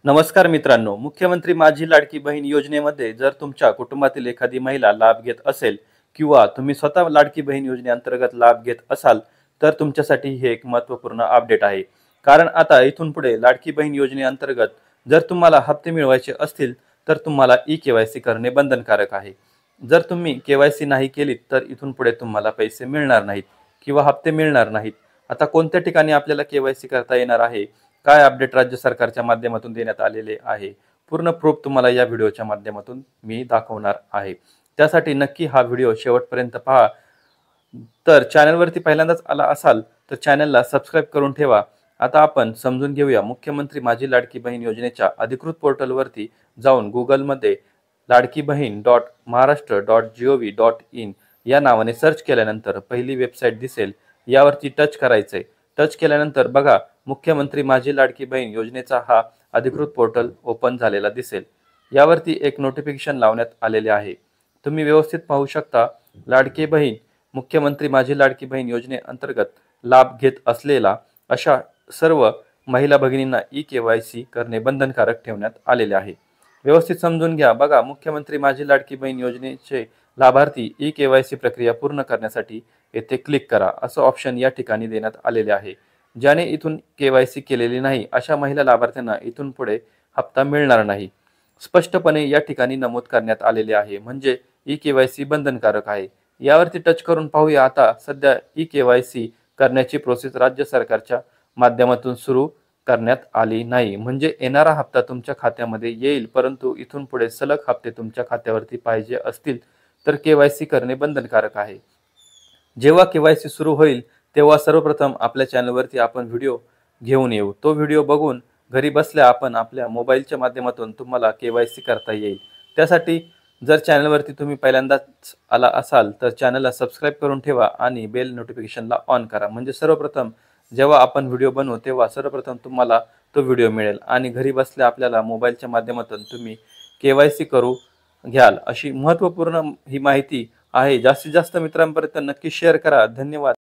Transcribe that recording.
नमस्कार मित्रांनो, मुख्यमंत्री माझी लाडकी बहीण योजनेमध्ये जर तुमच्या कुटुंबातील एखादी महिला लाभ घेत असेल किंवा तुम्ही स्वतः लाडकी बहीण योजनेअंतर्गत लाभ घेत असाल तर तुमच्यासाठी हे एक महत्त्वपूर्ण अपडेट आहे। कारण आता इथून पुढे लाडकी बहीण योजनेअंतर्गत जर तुम्हाला हप्ते मिळवायचे असतील तर तुम्हाला ई-केवायसी करणे बंधनकारक आहे। जर तुम्ही केवायसी नाही केलीत तर इथून पुढे तुम्हाला पैसे मिळणार नाहीत किंवा हप्ते मिळणार नाहीत। आता कोणत्या ठिकाणी आपल्याला केवायसी करता येणार आहे, काय अपडेट राज्य सरकारच्या माध्यमातून देण्यात आलेले आहे, पूर्ण प्रूफ तुम्हाला या व्हिडिओच्या माध्यमातून मी दाखवणार आहे। त्यासाठी नक्की हा व्हिडिओ शेवटपर्यंत पहा। तर चॅनलवरती पहिल्यांदाच आला असाल तर चॅनलला सबस्क्राइब करून ठेवा। आता आपण समजून घेऊया मुख्यमंत्री माझी लाडकी बहीण योजनेच्या अधिकृत पोर्टलवरती जाऊन गुगलमध्ये लाडकी बहीण .महाराष्ट्र.gov.in या नावाने सर्च केल्यानंतर पहिली वेबसाईट दिसेल, यावरती टच करायचंय। टच केल्यानंतर बघा मुख्यमंत्री माझी लाडकी बहीण योजनेचा हा अधिकृत पोर्टल ओपन झालेला दिसेल। यावरती एक नोटिफिकेशन लावण्यात आलेले आहे, तुम्ही व्यवस्थित पाहू शकता। लाडकी बहीण मुख्यमंत्री माझी लाडकी बहीण योजनेअंतर्गत लाभ घेत असलेला अशा सर्व महिला भगिनींना ई-केवायसी करणे बंधनकारक ठेवण्यात आलेले आहे। व्यवस्थित समजून घ्या। बघा मुख्यमंत्री माझी लाडकी बहीण योजनेचे लाभार्थी ई-केवायसी प्रक्रिया पूर्ण करण्यासाठी येथे क्लिक करा असं ऑप्शन या ठिकाणी देण्यात आलेले आहे। ज्याने इथून केवायसी केलेली नाही अशा महिला लाभार्थ्यांना इथून पुढे हप्ता मिळणार नाही, स्पष्टपणे या ठिकाणी नमूद करण्यात आलेले आहे। म्हणजे ई-केवायसी बंधनकारक आहे। यावरती टच करून पाहूया। आता सध्या ई-केवायसी करण्याची प्रोसेस राज्य सरकारच्या माध्यमातून सुरू करण्यात आली नाही, म्हणजे येणारा हप्ता तुमच्या खात्यामध्ये येईल, परंतु इथून पुढे सलग हप्ते तुमच्या खात्यावरती पाहिजे असतील तर केवायसी करणे बंधनकारक आहे। जेव्हा केवायसी सुरू होईल तेव्हा सर्वप्रथम आपल्या चॅनलवरती आपण व्हिडिओ घेऊन येऊ। तो व्हिडिओ बघून घरी बसल्या आपण आपल्या मोबाईलच्या माध्यमातून तुम्हाला केवायसी करता येईल। त्यासाठी जर चॅनलवरती तुम्ही पहिल्यांदाच आला असाल तर चॅनलला सबस्क्राइब करून ठेवा आणि बेल नोटिफिकेशनला ऑन करा, म्हणजे सर्वप्रथम जेव्हा आपण व्हिडिओ बनवू तेव्हा सर्वप्रथम तुम्हाला तो व्हिडिओ मिळेल आणि घरी बसल्या आपल्याला मोबाईलच्या माध्यमातून तुम्ही केवायसी करू घ्याल। अशी महत्त्वपूर्ण ही माहिती आहे। जास्तीत जास्त मित्रांपर्यंत नक्की शेअर करा। धन्यवाद।